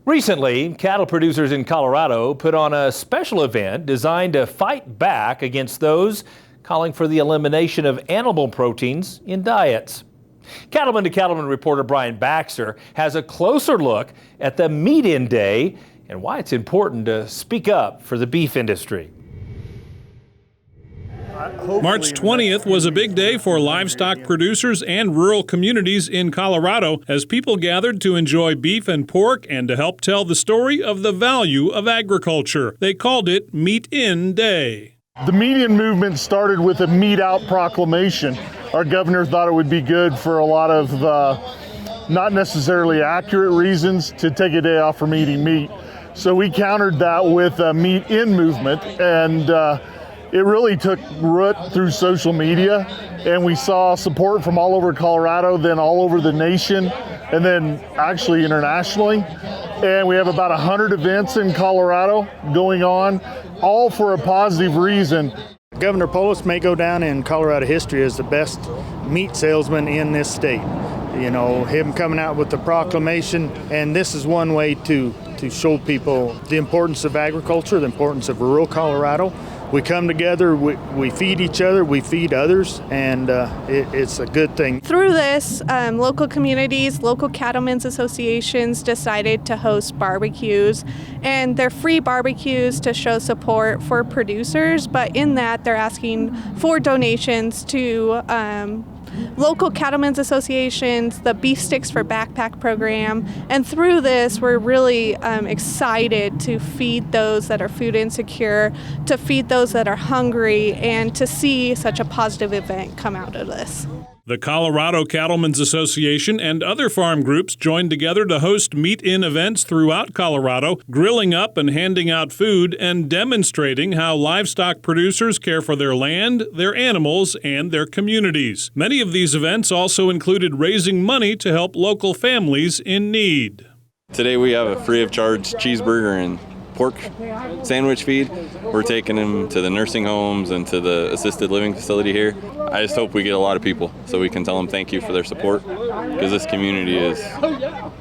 Recently, cattle producers in Colorado put on a special event designed to fight back against those calling for the elimination of animal proteins in diets. Cattleman to Cattleman reporter Brian Baxter has a closer look at the meat-in day and why it's important to speak up for the beef industry. March 20th was a big day for livestock producers and rural communities in Colorado as people gathered to enjoy beef and pork and to help tell the story of the value of agriculture. They called it Meat-In Day. The meat-in movement started with a meat-out proclamation. Our governor thought it would be good for a lot of not necessarily accurate reasons to take a day off from eating meat. So we countered that with a meat-in movement, and it really took root through social media, and we saw support from all over Colorado, then all over the nation, and then actually internationally. And we have about 100 events in Colorado going on, all for a positive reason. Governor Polis may go down in Colorado history as the best meat salesman in this state. You know, him coming out with the proclamation, and this is one way to show people the importance of agriculture, the importance of rural Colorado. We come together, we feed each other, we feed others, and it's a good thing. Through this, local communities, local cattlemen's associations decided to host barbecues, and they're free barbecues to show support for producers, but in that they're asking for donations to local cattlemen's associations, the Beef Sticks for Backpack program, and through this we're really excited to feed those that are food insecure, to feed those that are hungry, and to see such a positive event come out of this. The Colorado Cattlemen's Association and other farm groups joined together to host meat-in events throughout Colorado, grilling up and handing out food and demonstrating how livestock producers care for their land, their animals, and their communities. Many of these events also included raising money to help local families in need. Today we have a free of charge cheeseburger and pork sandwich feed. We're taking them to the nursing homes and to the assisted living facility here. I just hope we get a lot of people so we can tell them thank you for their support, because this community is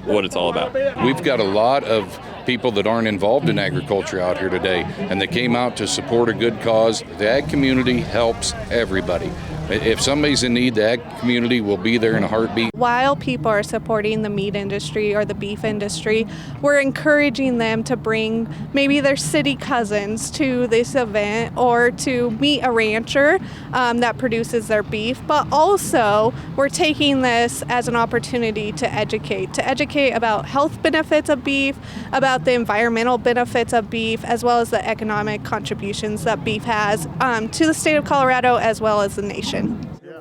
what it's all about. We've got a lot of people that aren't involved in agriculture out here today, and they came out to support a good cause. The ag community helps everybody. If somebody's in need, the ag community will be there in a heartbeat. While people are supporting the meat industry or the beef industry, we're encouraging them to bring maybe their city cousins to this event or to meet a rancher that produces their beef. But also, we're taking this as an opportunity to educate about health benefits of beef, about the environmental benefits of beef, as well as the economic contributions that beef has to the state of Colorado as well as the nation.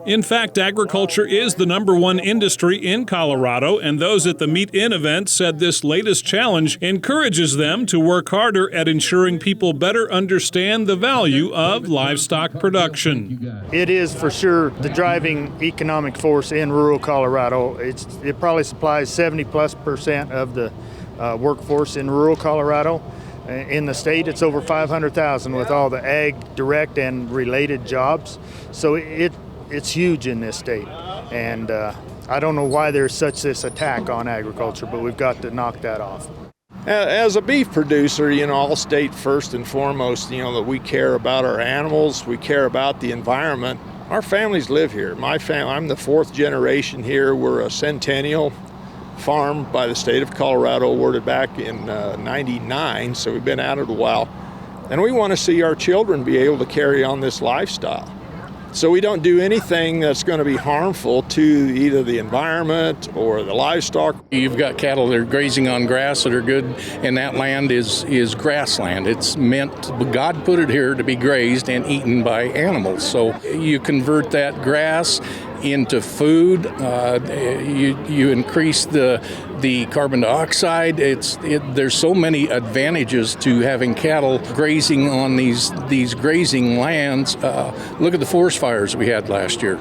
In fact, agriculture is the #1 industry in Colorado, and those at the Meat-In event said this latest challenge encourages them to work harder at ensuring people better understand the value of livestock production. It is for sure the driving economic force in rural Colorado. It probably supplies 70+% of the workforce in rural Colorado. In the state, it's over 500,000 with all the ag direct and related jobs. So it's huge in this state. And I don't know why there's such this attack on agriculture, but we've got to knock that off. As a beef producer, I'll state first and foremost, that we care about our animals, we care about the environment. Our families live here. My family, I'm the 4th generation here. We're a centennial farm by the state of Colorado, awarded back in 99, so we've been at it a while. And we want to see our children be able to carry on this lifestyle. So we don't do anything that's going to be harmful to either the environment or the livestock. You've got cattle that are grazing on grass that are good, and that land is grassland. It's meant, God put it here to be grazed and eaten by animals. So you convert that grass into food, you increase the carbon dioxide. There's so many advantages to having cattle grazing on these grazing lands. Look at the forest fires we had last year.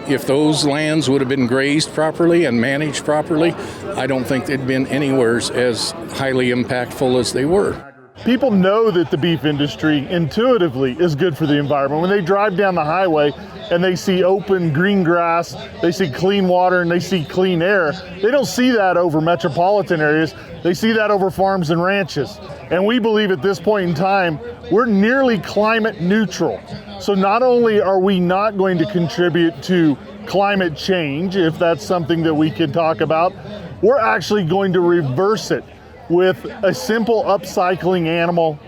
If those lands would have been grazed properly and managed properly, I don't think they'd been anywhere as highly impactful as they were. People know that the beef industry intuitively is good for the environment. When they drive down the highway and they see open green grass, they see clean water, and they see clean air, they don't see that over metropolitan areas. They see that over farms and ranches. And we believe at this point in time, we're nearly climate neutral. So not only are we not going to contribute to climate change, if that's something that we could talk about, we're actually going to reverse it with a simple upcycling animal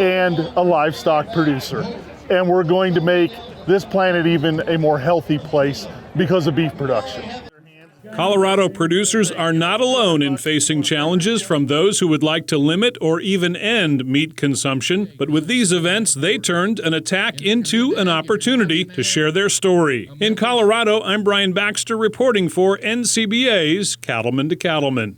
and a livestock producer. And we're going to make this planet even a more healthy place because of beef production. Colorado producers are not alone in facing challenges from those who would like to limit or even end meat consumption. But with these events, they turned an attack into an opportunity to share their story. In Colorado, I'm Brian Baxter reporting for NCBA's Cattleman to Cattleman.